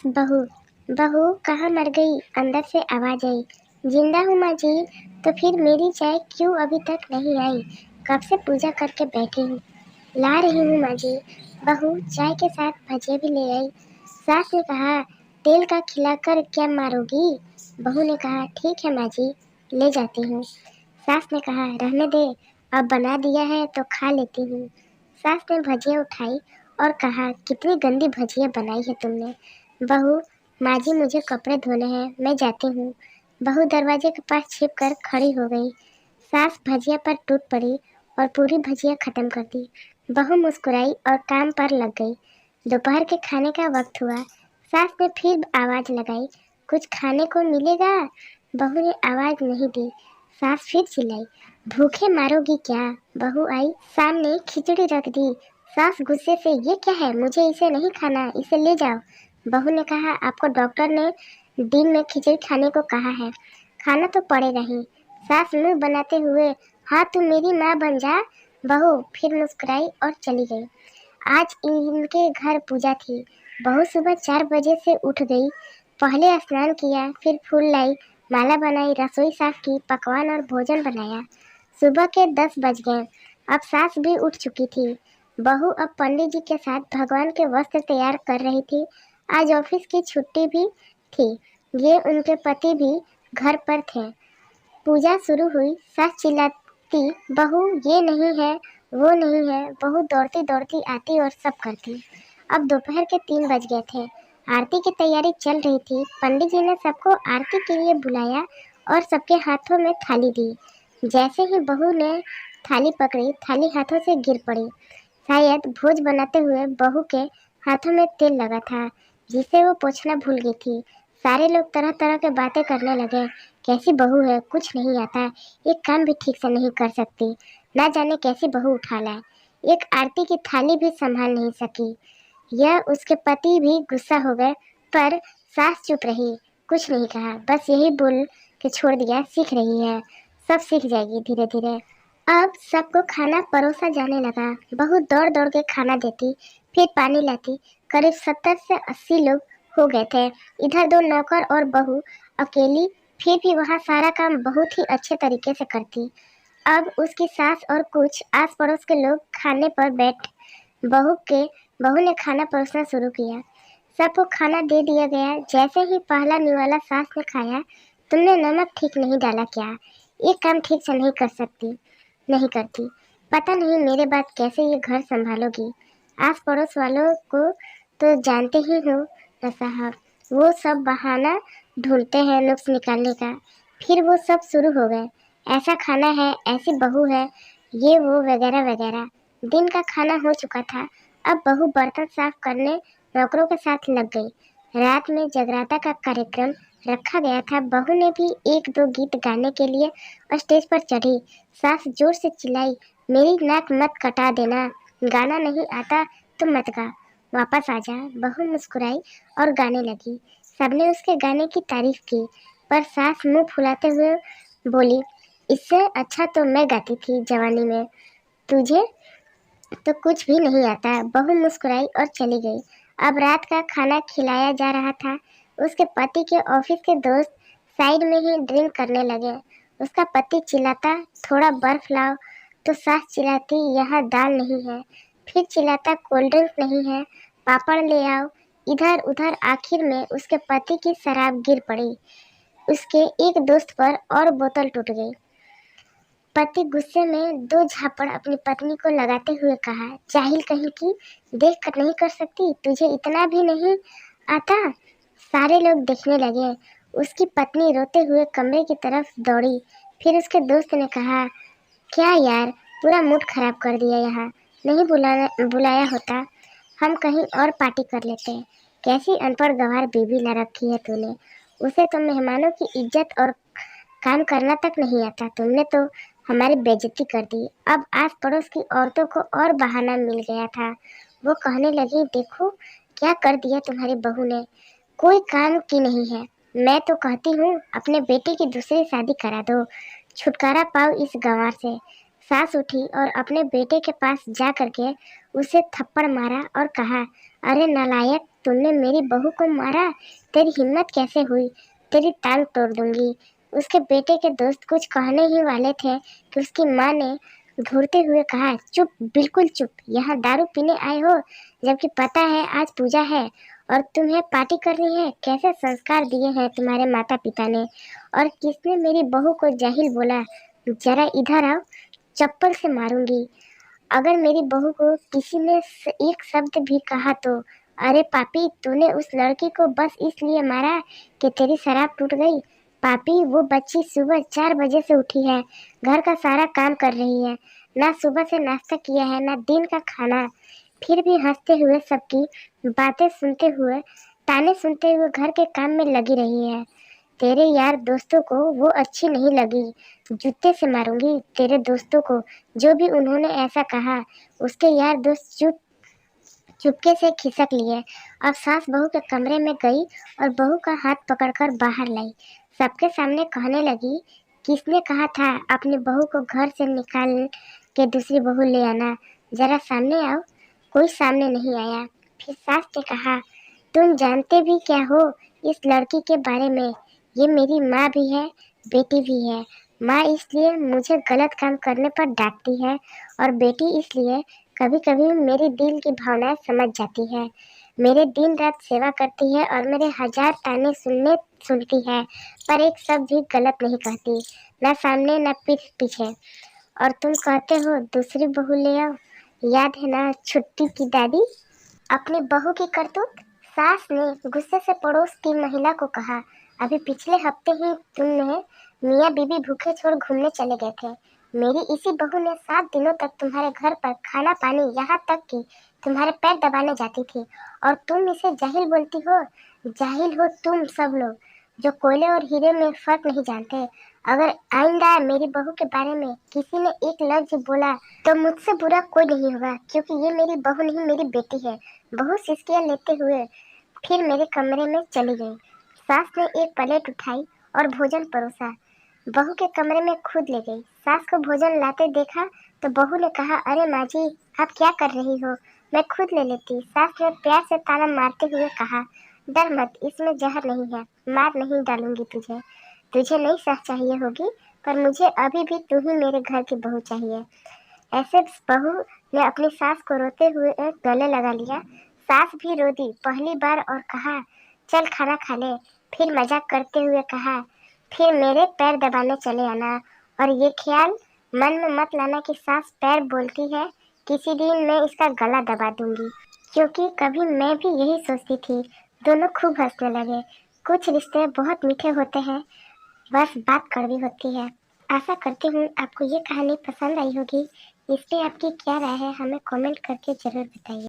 बहू बहू कहाँ मर गई? अंदर से आवाज आई। जिंदा हूँ माँ जी। तो फिर मेरी चाय क्यों अभी तक नहीं आई? कब से पूजा करके बैठी हूँ। ला रही हूँ माँ जी। बहू चाय के साथ भजिया भी ले आई। सास ने कहा, तेल का खिलाकर क्या मारोगी? बहू ने कहा, ठीक है माँ जी, ले जाती हूँ। सास ने कहा, रहने दे, अब बना दिया है तो खा लेती हूँ। सास ने भजिया उठाई और कहा, कितनी गंदी भजिया बनाई है तुमने। बहू, माँ जी मुझे कपड़े धोने हैं, मैं जाती हूँ। बहू दरवाजे के पास छिप कर खड़ी हो गई। सास भजिया पर टूट पड़ी और पूरी भजिया खत्म कर दी। बहू मुस्कुराई और काम पर लग गई। दोपहर के खाने का वक्त हुआ। सास ने फिर आवाज लगाई, कुछ खाने को मिलेगा? बहू ने आवाज नहीं दी। सास फिर चिल्लाई, भूखे मारोगी क्या? बहू आई, सामने खिचड़ी रख दी। सास गुस्से से, ये क्या है? मुझे इसे नहीं खाना, इसे ले जाओ। बहू ने कहा, आपको डॉक्टर ने दिन में खिचड़ी खाने को कहा है, खाना तो पड़ेगा ही। सास मुंह बनाते हुए, हाँ तू मेरी माँ बन जा। बहू फिर मुस्कुराई और चली गई। आज इनके घर पूजा थी। बहू सुबह 4 बजे से उठ गई। पहले स्नान किया, फिर फूल लाई, माला बनाई, रसोई साफ की, पकवान और भोजन बनाया। सुबह के 10 बज गए। अब सास भी उठ चुकी थी। बहू अब पंडित जी के साथ भगवान के वस्त्र तैयार कर रही थी। आज ऑफिस की छुट्टी भी थी। ये उनके पति भी घर पर थे। पूजा शुरू हुई। सास चिल्लाती, बहू ये नहीं है, वो नहीं है। बहू दौड़ती दौड़ती आती और सब करती। अब दोपहर के 3 बज गए थे। आरती की तैयारी चल रही थी। पंडित जी ने सबको आरती के लिए बुलाया और सबके हाथों में थाली दी। जैसे ही बहू ने थाली पकड़ी, थाली हाथों से गिर पड़ी। शायद भोज बनाते हुए बहू के हाथों में तेल लगा था, जिसे वो पोंछना भूल गई थी। सारे लोग तरह तरह के बातें करने लगे। कैसी बहू है, कुछ नहीं आता, एक काम भी ठीक से नहीं कर सकती, ना जाने कैसी बहू उठा लाए, एक आरती की थाली भी संभाल नहीं सकी। यह उसके पति भी गुस्सा हो गए, पर सास चुप रही, कुछ नहीं कहा, बस यही बोल के छोड़ दिया, सीख रही है, सब सीख जाएगी धीरे धीरे। अब सबको खाना परोसा जाने लगा। बहू दौड़ दौड़ के खाना देती, फिर पानी लाती। करीब 70 से 80 लोग हो गए थे। इधर 2 नौकर और बहू अकेली, फिर भी वहाँ सारा काम बहुत ही अच्छे तरीके से करती। अब उसकी सास और कुछ आस पड़ोस के लोग खाने पर बैठ बहू ने खाना परोसना शुरू किया। सबको खाना दे दिया गया। जैसे ही पहला निवाला सास ने खाया, तुमने नमक ठीक नहीं डाला क्या? एक काम ठीक से नहीं करती, पता नहीं मेरे बाद कैसे ये घर संभालोगी। आस पड़ोस वालों को तो जानते ही हो न साहब, वो सब बहाना ढूंढते हैं नुक्स निकालने का। फिर वो सब शुरू हो गए, ऐसा खाना है, ऐसी बहू है, ये वो वगैरह वगैरह। दिन का खाना हो चुका था। अब बहू बर्तन साफ करने नौकरों के साथ लग गई। रात में जगराता का कार्यक्रम रखा गया था। बहू ने भी 1-2 गीत गाने के लिए स्टेज पर चढ़ी। सास जोर से चिल्लाई, मेरी नाक मत कटा देना, गाना नहीं आता तो मत गा, वापस आ जा। बहू मुस्कुराई और गाने लगी। सबने उसके गाने की तारीफ की, पर सास मुंह फुलाते हुए बोली, इससे अच्छा तो मैं गाती थी जवानी में, तुझे तो कुछ भी नहीं आता। बहू मुस्कुराई और चली गई। अब रात का खाना खिलाया जा रहा था। उसके पति के ऑफिस के दोस्त साइड में ही ड्रिंक करने लगे। उसका पति चिल्लाता, थोड़ा बर्फ लाओ, तो सास चिल्लाती, यहाँ दाल नहीं है। फिर चिल्लाता, कोल्ड ड्रिंक नहीं है, पापड़ ले आओ। इधर उधर आखिर में उसके पति की शराब गिर पड़ी। उसके एक दोस्त पर और बोतल टूट गई। पति गुस्से में 2 झापड़ अपनी पत्नी को लगाते हुए कहा, जाहिल कहीं की, देख कर नहीं कर सकती, तुझे इतना भी नहीं आता? सारे लोग देखने लगे। उसकी पत्नी रोते हुए कमरे की तरफ दौड़ी। फिर उसके दोस्त ने कहा, क्या यार, पूरा मूड खराब कर दिया, यहाँ नहीं बुलाया होता, हम कहीं और पार्टी कर लेते। कैसी अनपढ़ गंवार बीवी ला रखी है तूने, उसे तो मेहमानों की इज्जत और काम करना तक नहीं आता। तुमने तो हमारी बेइज्जती कर दी। अब आस पड़ोस की औरतों को और बहाना मिल गया था। वो कहने लगी, देखो क्या कर दिया तुम्हारी बहू ने, कोई काम की नहीं है। मैं तो कहती हूँ अपने बेटे की दूसरी शादी करा दो, छुटकारा पाओ इस गंवार से। सास उठी और अपने बेटे के पास जा करके उसे थप्पड़ मारा और कहा, अरे नालायक, तुमने मेरी बहू को मारा, तेरी हिम्मत कैसे हुई, तेरी टांग तोड़ दूंगी। उसके बेटे के दोस्त कुछ कहने ही वाले थे कि उसकी माँ ने घूरते हुए कहा, चुप, बिल्कुल चुप, यहाँ दारू पीने आए हो जबकि पता है आज पूजा है और तुम्हें पार्टी करनी है। कैसे संस्कार दिए हैं तुम्हारे माता पिता ने। और किसने मेरी बहू को जाहिल बोला, जरा इधर आओ, चप्पल से मारूंगी अगर मेरी बहू को किसी ने एक शब्द भी कहा तो। अरे पापी, तूने उस लड़की को बस इसलिए मारा कि तेरी शराब टूट गई। पापी, वो बच्ची सुबह 4 बजे से उठी है, घर का सारा काम कर रही है, ना सुबह से नाश्ता किया है ना दिन का खाना, फिर भी हंसते हुए सबकी बातें सुनते हुए, ताने सुनते हुए घर के काम में लगी रही है। तेरे यार दोस्तों को वो अच्छी नहीं लगी, जूते से मारूंगी तेरे दोस्तों को। जो भी उन्होंने ऐसा कहा। उसके यार दोस्त चुपके से खिसक लिए। अब सास बहू के कमरे में गई और बहू का हाथ पकड़कर बाहर लाई। सबके सामने कहने लगी, किसने कहा था अपनी बहू को घर से निकाल के दूसरी बहू ले आना, जरा सामने आओ। कोई सामने नहीं आया। फिर सास ने कहा, तुम जानते भी क्या हो इस लड़की के बारे में। ये मेरी माँ भी है, बेटी भी है। माँ इसलिए मुझे गलत काम करने पर डांटती है और बेटी इसलिए कभी कभी मेरे दिल की भावनाएं समझ जाती है। मेरे दिन रात सेवा करती है और मेरे 1000 ताने सुनती है, पर एक शब्द भी गलत नहीं कहती, ना सामने ना पीठ पीछे। और तुम कहते हो दूसरी बहू ले आओ। याद है ना छुट्टी की दादी। अपनी बहू की करतूत। सास ने गुस्से से पड़ोस की महिला को कहा, अभी पिछले हफ्ते ही तुमने मियाँ बीबी भूखे छोड़ घूमने चले गए थे। मेरी इसी बहू ने 7 दिनों तक तुम्हारे घर पर खाना पानी, यहाँ तक कि तुम्हारे पैर दबाने जाती थी, और तुम इसे जाहिल बोलती हो। जाहिल हो तुम सब लोग, जो कोयले और हीरे में फर्क नहीं जानते। अगर आइंदा मेरी बहू के बारे में किसी ने एक लफ्ज बोला तो मुझसे बुरा कोई नहीं होगा, क्योंकि ये मेरी बहू नहीं, मेरी बेटी है। बहू सिसकियां लेते हुए फिर मेरे कमरे में चली गई। सास ने एक प्लेट उठाई और भोजन परोसा, बहू के कमरे में खुद ले गई। सास को भोजन लाते देखा तो बहू ने कहा, अरे माँ जी, आप क्या कर रही हो, मैं खुद ले लेती। सास ने प्यार से ताना मारते हुए कहा, डर मत, इसमें जहर नहीं है, मार नहीं डालूंगी तुझे। तुझे नई सास चाहिए होगी, पर मुझे अभी भी तू ही मेरे घर की बहू चाहिए। ऐसे बहू ने अपनी सास को रोते हुए एक गले लगा लिया। सास भी रो दी पहली बार और कहा, चल खाना खा ले। फिर मजाक करते हुए कहा, फिर मेरे पैर दबाने चले आना, और ये ख्याल मन में मत लाना कि सास पैर बोलती है, किसी दिन मैं इसका गला दबा दूंगी। क्योंकि कभी मैं भी यही सोचती थी। दोनों खूब हंसने लगे। कुछ रिश्ते बहुत मीठे होते हैं, बस बात कड़वी होती है। आशा करती हूँ आपको ये कहानी पसंद आई होगी। इस पे आपकी क्या राय है हमें कमेंट करके ज़रूर बताइए।